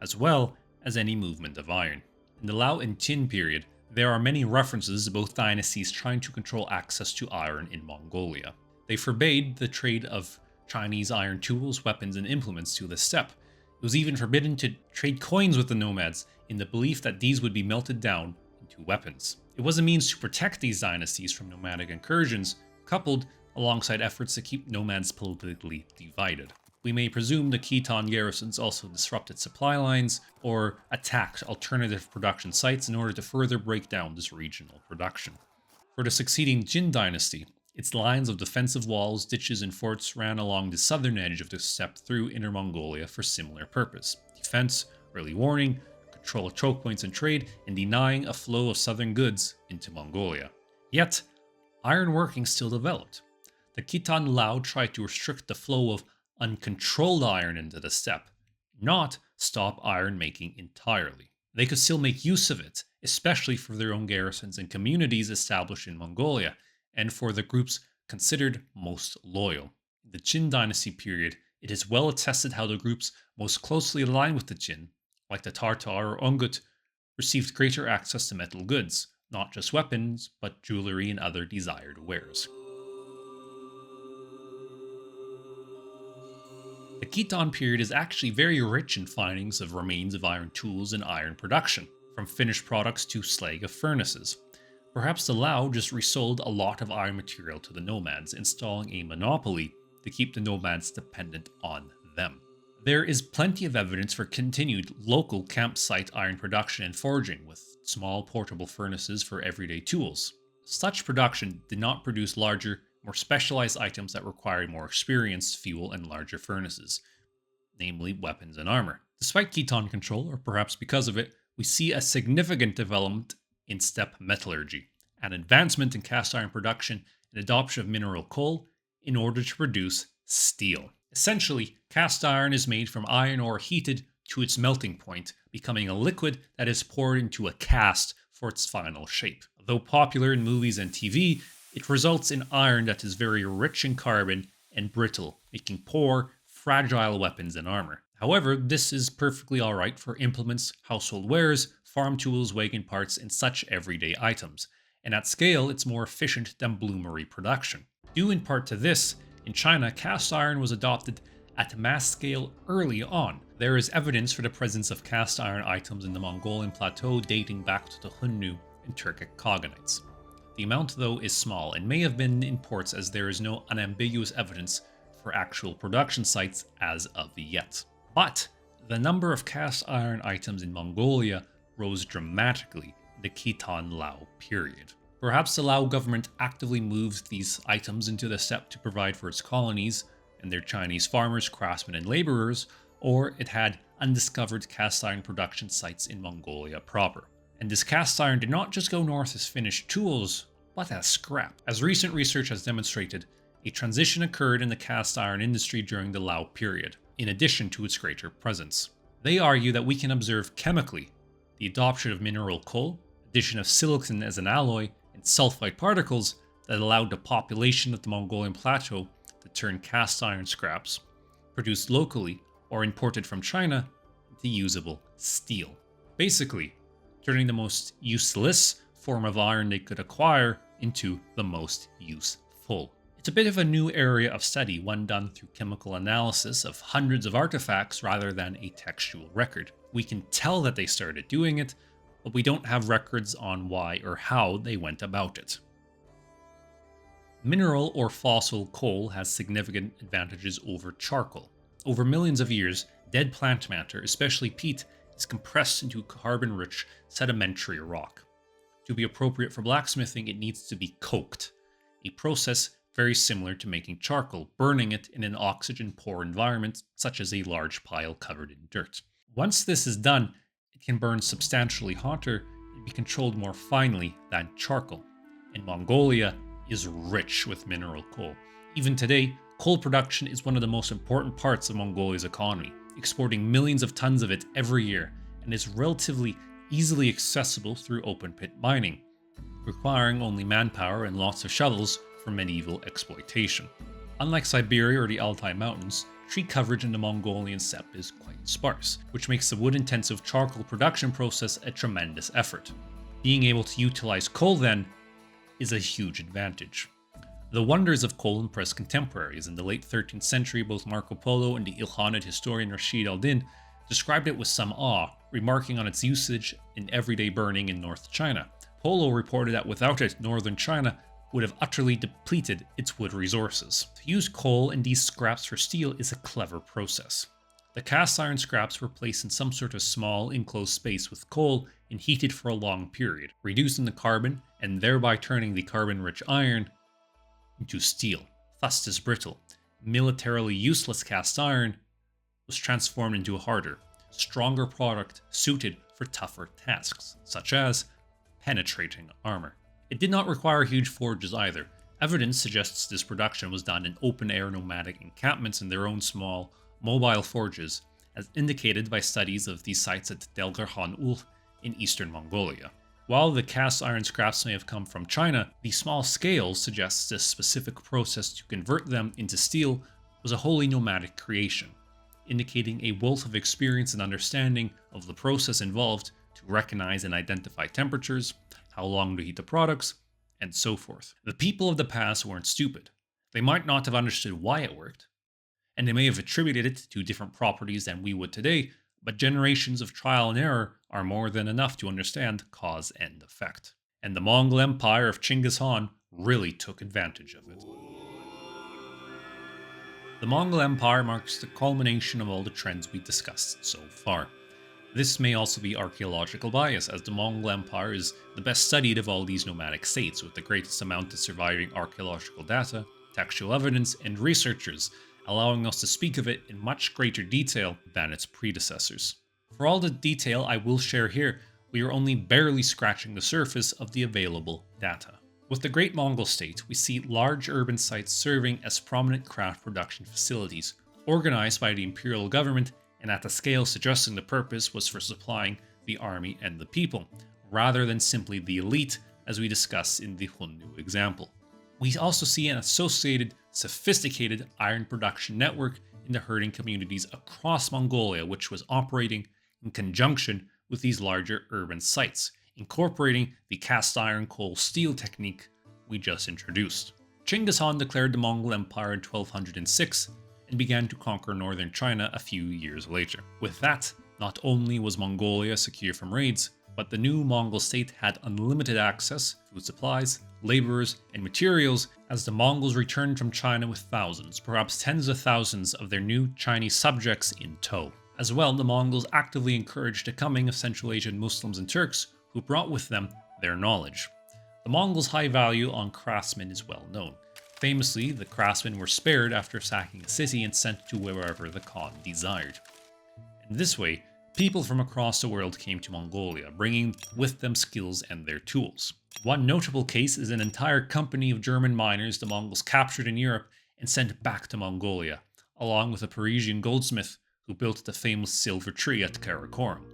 as well as any movement of iron. In the Liao and Qin period, there are many references to both dynasties trying to control access to iron in Mongolia. They forbade the trade of Chinese iron tools, weapons, and implements to the steppe. It was even forbidden to trade coins with the nomads in the belief that these would be melted down into weapons. It was a means to protect these dynasties from nomadic incursions, coupled alongside efforts to keep nomads politically divided. We may presume the Khitan garrisons also disrupted supply lines or attacked alternative production sites in order to further break down this regional production. For the succeeding Jin dynasty, its lines of defensive walls, ditches, and forts ran along the southern edge of the steppe through Inner Mongolia for similar purpose: defense, early warning, control of choke points and trade, and denying a flow of southern goods into Mongolia. Yet, ironworking still developed. The Khitan Lao tried to restrict the flow of uncontrolled iron into the steppe, not stop iron making entirely. They could still make use of it, especially for their own garrisons and communities established in Mongolia, and for the groups considered most loyal. In the Qin dynasty period, it is well attested how the groups most closely aligned with the Qin, like the Tartar or Ungut, received greater access to metal goods, not just weapons, but jewelry and other desired wares. The Khitan period is actually very rich in findings of remains of iron tools and iron production, from finished products to slag of furnaces. Perhaps the Liao just resold a lot of iron material to the nomads, installing a monopoly to keep the nomads dependent on them. There is plenty of evidence for continued local campsite iron production and forging, with small portable furnaces for everyday tools. Such production did not produce larger, more specialized items that required more experience, fuel, and larger furnaces, namely weapons and armor. Despite Khitan control, or perhaps because of it, we see a significant development in steppe metallurgy, an advancement in cast iron production, and adoption of mineral coal in order to produce steel. Essentially, cast iron is made from iron ore heated to its melting point, becoming a liquid that is poured into a cast for its final shape. Though popular in movies and TV, it results in iron that is very rich in carbon and brittle, making poor, fragile weapons and armor. However, this is perfectly alright for implements, household wares, farm tools, wagon parts, and such everyday items, and at scale it's more efficient than bloomery production. Due in part to this, in China, cast iron was adopted at mass scale early on. There is evidence for the presence of cast iron items in the Mongolian plateau dating back to the Hunu and Turkic Khaganates. The amount, though, is small and may have been in ports, as there is no unambiguous evidence for actual production sites as of yet. But the number of cast iron items in Mongolia rose dramatically in the Khitan Lao period. Perhaps the Lao government actively moved these items into the steppe to provide for its colonies and their Chinese farmers, craftsmen, and laborers, or it had undiscovered cast iron production sites in Mongolia proper. And this cast iron did not just go north as finished tools, but as scrap. As recent research has demonstrated, a transition occurred in the cast iron industry during the Liao period, in addition to its greater presence. They argue that we can observe chemically the adoption of mineral coal, addition of silicon as an alloy, and sulfide particles that allowed the population of the Mongolian plateau to turn cast iron scraps, produced locally or imported from China, into usable steel. Basically, turning the most useless form of iron they could acquire into the most useful. It's a bit of a new area of study, one done through chemical analysis of hundreds of artifacts rather than a textual record. We can tell that they started doing it, but we don't have records on why or how they went about it. Mineral or fossil coal has significant advantages over charcoal. Over millions of years, dead plant matter, especially peat, is compressed into carbon-rich sedimentary rock. To be appropriate for blacksmithing, it needs to be coked, a process very similar to making charcoal, burning it in an oxygen-poor environment, such as a large pile covered in dirt. Once this is done, it can burn substantially hotter and be controlled more finely than charcoal. And Mongolia is rich with mineral coal. Even today, coal production is one of the most important parts of Mongolia's economy, exporting millions of tons of it every year, and is relatively easily accessible through open-pit mining, requiring only manpower and lots of shovels for medieval exploitation. Unlike Siberia or the Altai Mountains, tree coverage in the Mongolian steppe is quite sparse, which makes the wood-intensive charcoal production process a tremendous effort. Being able to utilize coal, then, is a huge advantage. The wonders of coal impressed contemporaries. In the late 13th century, both Marco Polo and the Ilkhanid historian Rashid al-Din described it with some awe, remarking on its usage in everyday burning in North China. Polo reported that without it, northern China would have utterly depleted its wood resources. To use coal and these scraps for steel is a clever process. The cast iron scraps were placed in some sort of small enclosed space with coal and heated for a long period, reducing the carbon and thereby turning the carbon-rich iron into steel. Thus, this brittle, militarily useless cast iron was transformed into a harder, stronger product suited for tougher tasks, such as penetrating armor. It did not require huge forges either. Evidence suggests this production was done in open-air nomadic encampments in their own small, mobile forges, as indicated by studies of these sites at Delgarhan Ul in eastern Mongolia. While the cast iron scraps may have come from China, the small scale suggests this specific process to convert them into steel was a wholly nomadic creation, indicating a wealth of experience and understanding of the process involved to recognize and identify temperatures, how long to heat the products, and so forth. The people of the past weren't stupid. They might not have understood why it worked, and they may have attributed it to different properties than we would today, but generations of trial and error are more than enough to understand cause and effect. And the Mongol Empire of Chinggis Khan really took advantage of it. The Mongol Empire marks the culmination of all the trends we discussed so far. This may also be archaeological bias, as the Mongol Empire is the best studied of all these nomadic states, with the greatest amount of surviving archaeological data, textual evidence, and researchers, allowing us to speak of it in much greater detail than its predecessors. For all the detail I will share here, we are only barely scratching the surface of the available data. With the Great Mongol State, we see large urban sites serving as prominent craft production facilities, organized by the imperial government and at a scale suggesting the purpose was for supplying the army and the people, rather than simply the elite, as we discussed in the Hunu example. We also see an associated, sophisticated iron production network in the herding communities across Mongolia, which was operating in conjunction with these larger urban sites, incorporating the cast iron coal steel technique we just introduced. Chinggis Khan declared the Mongol Empire in 1206 and began to conquer northern China a few years later. With that, not only was Mongolia secure from raids, but the new Mongol state had unlimited access, food supplies, laborers, and materials as the Mongols returned from China with thousands, perhaps tens of thousands of their new Chinese subjects in tow. As well, the Mongols actively encouraged the coming of Central Asian Muslims and Turks, who brought with them their knowledge. The Mongols' high value on craftsmen is well known. Famously, the craftsmen were spared after sacking a city and sent to wherever the Khan desired. In this way, people from across the world came to Mongolia, bringing with them skills and their tools. One notable case is an entire company of German miners the Mongols captured in Europe and sent back to Mongolia, along with a Parisian goldsmith who built the famous silver tree at Karakorum.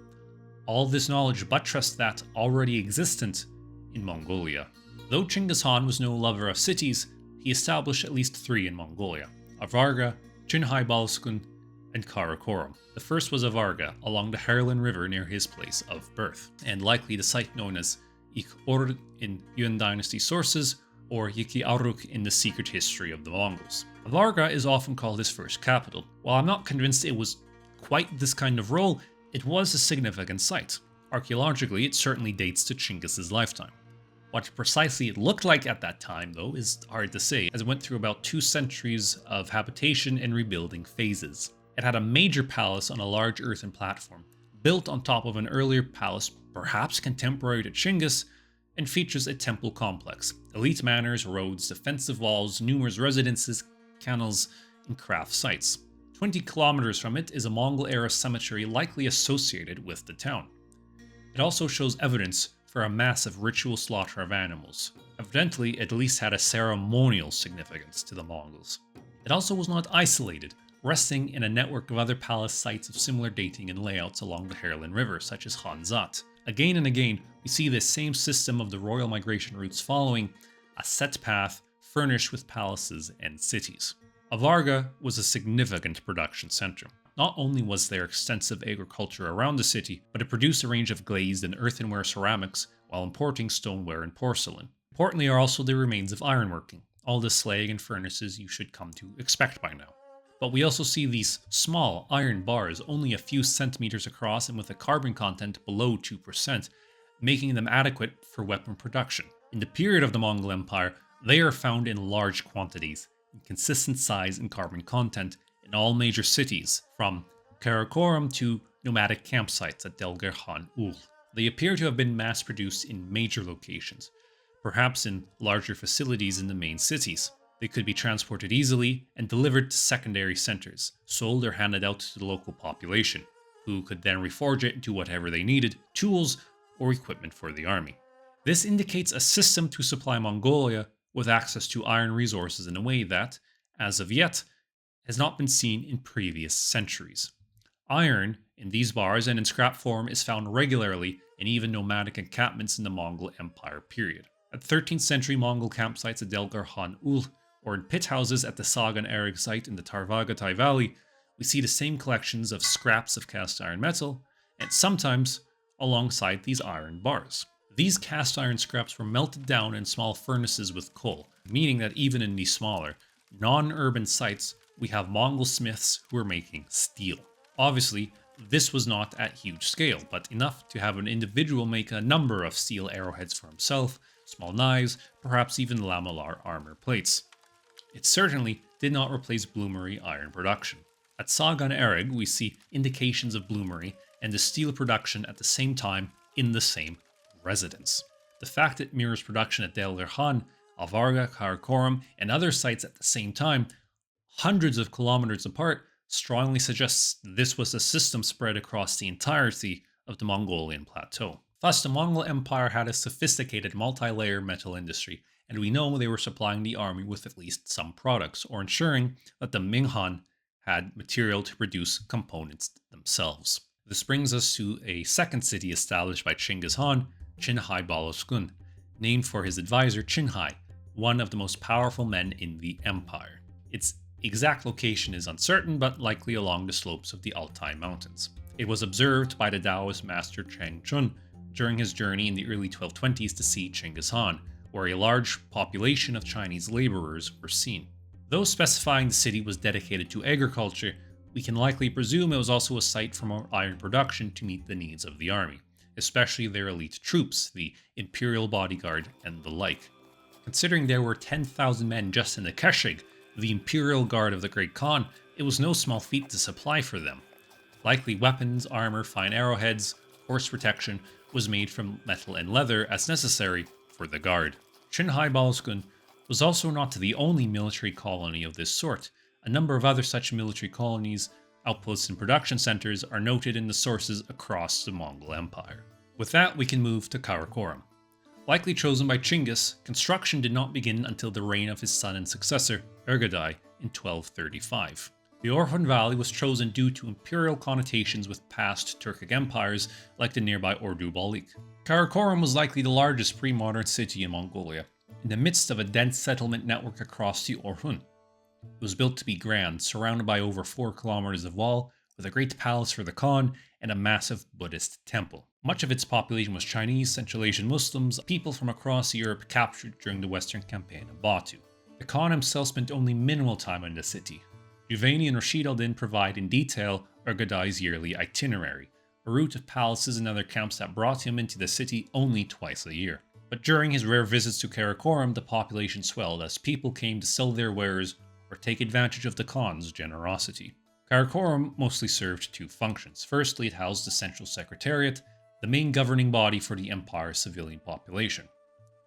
All this knowledge buttressed that already existent in Mongolia. Though Chinggis Khan was no lover of cities, he established at least 3 in Mongolia: Avarga, Chinhai Balskun, and Karakorum. The first was Avarga, along the Harlan River near his place of birth, and likely the site known as Ik Ord in Yuan dynasty sources, or Yikiaruk in the secret history of the Mongols. Varga is often called his first capital. While I'm not convinced it was quite this kind of role, it was a significant site. Archaeologically, it certainly dates to Chinggis's lifetime. What precisely it looked like at that time, though, is hard to say, as it went through about 2 centuries of habitation and rebuilding phases. It had a major palace on a large earthen platform, built on top of an earlier palace, perhaps contemporary to Chinggis, and features a temple complex, elite manors, roads, defensive walls, numerous residences, canals, and craft sites. 20 kilometers from it is a Mongol-era cemetery likely associated with the town. It also shows evidence for a massive ritual slaughter of animals. Evidently, it at least had a ceremonial significance to the Mongols. It also was not isolated, resting in a network of other palace sites of similar dating and layouts along the Herlin River, such as Hanzat. Again and again, we see this same system of the royal migration routes following a set path furnished with palaces and cities. Avarga was a significant production center. Not only was there extensive agriculture around the city, but it produced a range of glazed and earthenware ceramics while importing stoneware and porcelain. Importantly are also the remains of ironworking, all the slag and furnaces you should come to expect by now. But we also see these small iron bars only a few centimeters across and with a carbon content below 2%, making them adequate for weapon production. In the period of the Mongol Empire, they are found in large quantities, in consistent size and carbon content in all major cities, from Karakoram to nomadic campsites at Delgarhan Ul. They appear to have been mass-produced in major locations, perhaps in larger facilities in the main cities. They could be transported easily and delivered to secondary centers, sold or handed out to the local population, who could then reforge it into whatever they needed, tools or equipment for the army. This indicates a system to supply Mongolia with access to iron resources in a way that, as of yet, has not been seen in previous centuries. Iron, in these bars and in scrap form, is found regularly in even nomadic encampments in the Mongol Empire period. At 13th century Mongol campsites at Delgarhan Ul, or in pit houses at the Sagan Erig site in the Tarvagatai Valley, we see the same collections of scraps of cast iron metal, and sometimes alongside these iron bars. These cast iron scraps were melted down in small furnaces with coal, meaning that even in these smaller, non-urban sites, we have Mongol smiths who are making steel. Obviously, this was not at huge scale, but enough to have an individual make a number of steel arrowheads for himself, small knives, perhaps even lamellar armor plates. It certainly did not replace bloomery iron production. At Sagan Erig, we see indications of bloomery and the steel production at the same time in the same residence. The fact it mirrors production at Delgarhan, Avarga, Karakoram, and other sites at the same time, hundreds of kilometers apart, strongly suggests this was a system spread across the entirety of the Mongolian plateau. Thus, the Mongol Empire had a sophisticated multi-layer metal industry, and we know they were supplying the army with at least some products, or ensuring that the Minghan had material to produce components themselves. This brings us to a second city established by Chinggis Khan, Qinghai Baloskun, named for his advisor Qinghai, one of the most powerful men in the empire. Its exact location is uncertain, but likely along the slopes of the Altai Mountains. It was observed by the Taoist master Cheng Chun during his journey in the early 1220s to see Chinggis Khan, where a large population of Chinese laborers were seen. Though specifying the city was dedicated to agriculture, we can likely presume it was also a site for more iron production to meet the needs of the army, especially their elite troops, the Imperial Bodyguard, and the like. Considering there were 10,000 men just in the Keshig, the Imperial Guard of the Great Khan, it was no small feat to supply for them. Likely weapons, armor, fine arrowheads, horse protection was made from metal and leather as necessary for the guard. Qinghai Baloskun was also not the only military colony of this sort. A number of other such military colonies, outposts, and production centers are noted in the sources across the Mongol Empire. With that, we can move to Karakoram. Likely chosen by Chinggis, construction did not begin until the reign of his son and successor, Ergadai, in 1235. The Orkhon Valley was chosen due to imperial connotations with past Turkic empires like the nearby Ordu Balik. Karakoram was likely the largest pre-modern city in Mongolia, in the midst of a dense settlement network across the Orkhon. It was built to be grand, surrounded by over 4 kilometers of wall, with a great palace for the Khan and a massive Buddhist temple. Much of its population was Chinese, Central Asian Muslims, people from across Europe captured during the Western campaign of Batu. The Khan himself spent only minimal time in the city. Juvayni and Rashid al-Din provide in detail Urgadai's yearly itinerary, a route of palaces and other camps that brought him into the city only twice a year. But during his rare visits to Karakorum, the population swelled as people came to sell their wares or take advantage of the Khan's generosity. Karakorum mostly served two functions. Firstly, it housed the Central Secretariat, the main governing body for the empire's civilian population.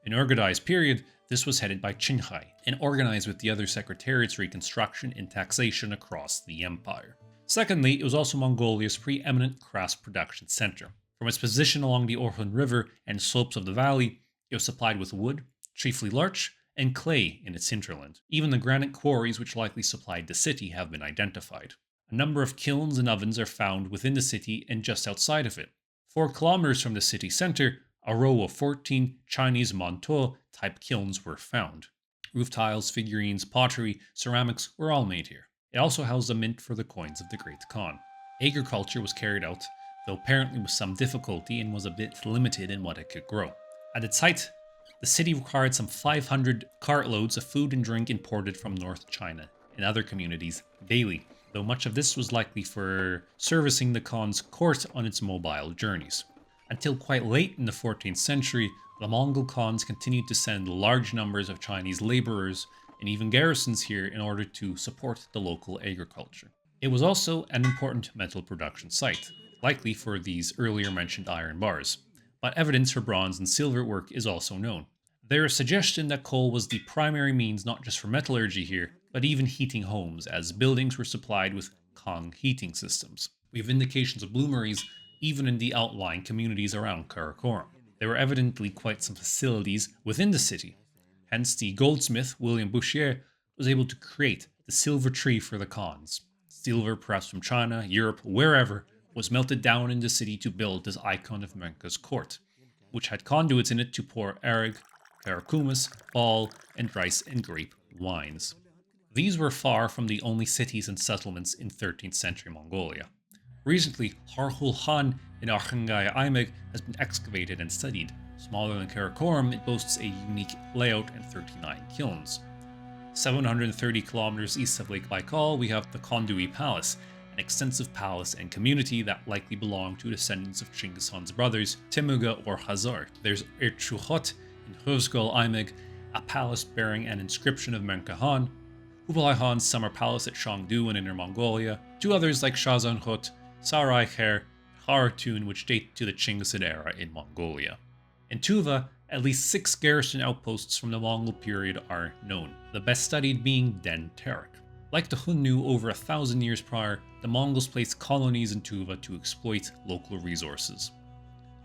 In Urgadai's period, this was headed by Qinghai and organized with the other secretariats reconstruction and taxation across the empire. Secondly, it was also Mongolia's preeminent crafts production center. From its position along the Orkhon River and slopes of the valley, it was supplied with wood, chiefly larch, and clay in its hinterland. Even the granite quarries which likely supplied the city have been identified. A number of kilns and ovens are found within the city and just outside of it. 4 kilometers from the city center, a row of 14 Chinese Mantou type kilns were found. Roof tiles, figurines, pottery, ceramics were all made here. It also housed a mint for the coins of the Great Khan. Agriculture was carried out, though apparently with some difficulty and was a bit limited in what it could grow. At its height, the city required some 500 cartloads of food and drink imported from North China and other communities daily, though much of this was likely for servicing the Khan's court on its mobile journeys. Until quite late in the 14th century, the Mongol Khans continued to send large numbers of Chinese laborers and even garrisons here in order to support the local agriculture. It was also an important metal production site, likely for these earlier mentioned iron bars, but evidence for bronze and silver work is also known. There is suggestion that coal was the primary means not just for metallurgy here, but even heating homes, as buildings were supplied with Kong heating systems. We have indications of bloomeries even in the outlying communities around Karakorum. There were evidently quite some facilities within the city. Hence, the goldsmith, William Bouchier, was able to create the silver tree for the Khans. Silver, perhaps from China, Europe, wherever, was melted down in the city to build this icon of Menka's court, which had conduits in it to pour arag, karakumas, ball, and rice and grape wines. These were far from the only cities and settlements in 13th century Mongolia. Recently, Harhul Han in Arkhangaya Aimeg has been excavated and studied. Smaller than Karakorum, it boasts a unique layout and 39 kilns. 730 kilometers east of Lake Baikal, we have the Kondui Palace, an extensive palace and community that likely belonged to descendants of Chinggis Khan's brothers, Temuga or Khazar. There's Erchukhot in Khuzgol Aimeg, a palace bearing an inscription of Menka Han, Kublai Khan's summer palace at Xiongnu in Inner Mongolia, 2 others like Shazankhot, Sarai Khair, Kharatun, which date to the Chinggisid era in Mongolia. In Tuva, at least 6 garrison outposts from the Mongol period are known, the best studied being Den Terik. Like the Hunu over 1,000 years prior, the Mongols placed colonies in Tuva to exploit local resources.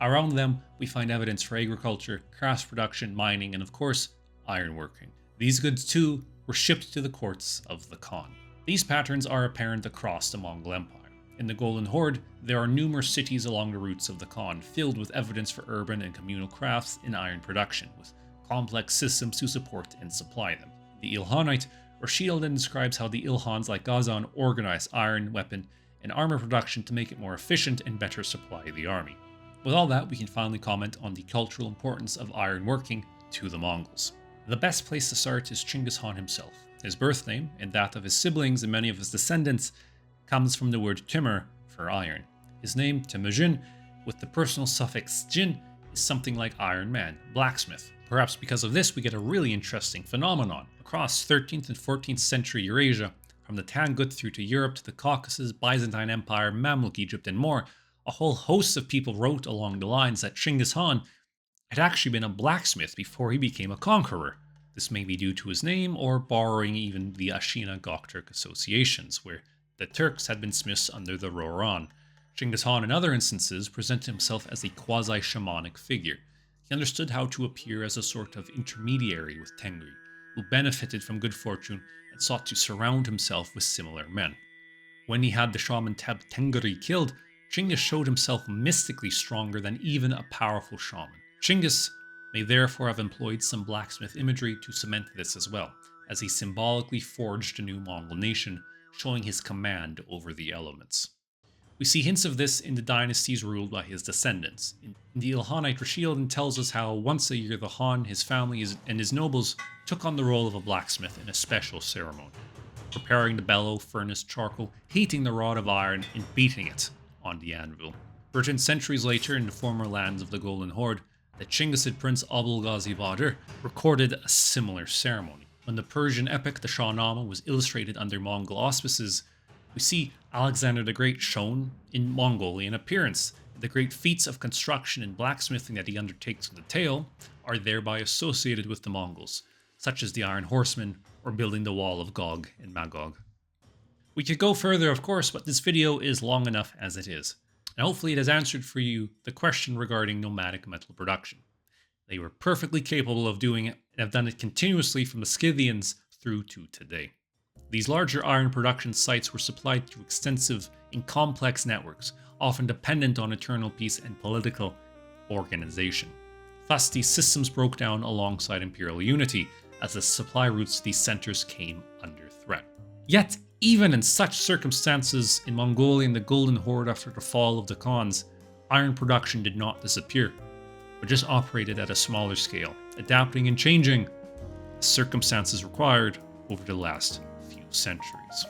Around them, we find evidence for agriculture, crafts production, mining, and of course, ironworking. These goods too were shipped to the courts of the Khan. These patterns are apparent across the Mongol Empire. In the Golden Horde, there are numerous cities along the routes of the Khan filled with evidence for urban and communal crafts in iron production, with complex systems to support and supply them. The Ilkhanite, Rashid al-Din describes how the Ilkhans like Ghazan organized iron, weapon, and armor production to make it more efficient and better supply the army. With all that, we can finally comment on the cultural importance of iron working to the Mongols. The best place to start is Chinggis Khan himself. His birth name, and that of his siblings and many of his descendants, comes from the word Timur for iron. His name, Temujin, with the personal suffix jin, is something like Iron Man, blacksmith. Perhaps because of this, we get a really interesting phenomenon. Across 13th and 14th century Eurasia, from the Tangut through to Europe to the Caucasus, Byzantine Empire, Mamluk Egypt, and more, a whole host of people wrote along the lines that Chinggis Khan had actually been a blacksmith before he became a conqueror. This may be due to his name or borrowing even the Ashina Gokturk associations, where the Turks had been smiths under the Roran. Chinggis Khan in other instances presented himself as a quasi-shamanic figure. He understood how to appear as a sort of intermediary with Tengri, who benefited from good fortune and sought to surround himself with similar men. When he had the shaman Tab Tengri killed, Chinggis showed himself mystically stronger than even a powerful shaman. Chinggis may therefore have employed some blacksmith imagery to cement this as well, as he symbolically forged a new Mongol nation, showing his command over the elements. We see hints of this in the dynasties ruled by his descendants. In the Ilkhanate Rashidan tells us how once a year the Khan, his family, and his nobles took on the role of a blacksmith in a special ceremony, preparing the bellow, furnace, charcoal, heating the rod of iron, and beating it on the anvil. Written centuries later in the former lands of the Golden Horde, the Chinggisid prince Abulghazi Badr recorded a similar ceremony. When the Persian epic, the Shahnameh, was illustrated under Mongol auspices, we see Alexander the Great shown in Mongolian appearance. The great feats of construction and blacksmithing that he undertakes in the tale are thereby associated with the Mongols, such as the Iron Horsemen or building the Wall of Gog and Magog. We could go further, of course, but this video is long enough as it is. And hopefully it has answered for you the question regarding nomadic metal production. They were perfectly capable of doing it and have done it continuously from the Scythians through to today. These larger iron production sites were supplied through extensive and complex networks, often dependent on internal peace and political organization. Thus, these systems broke down alongside imperial unity, as the supply routes to these centers came under threat. Yet, even in such circumstances in Mongolia and the Golden Horde after the fall of the Khans, iron production did not disappear, but just operated at a smaller scale, adapting and changing as circumstances required over the last few centuries.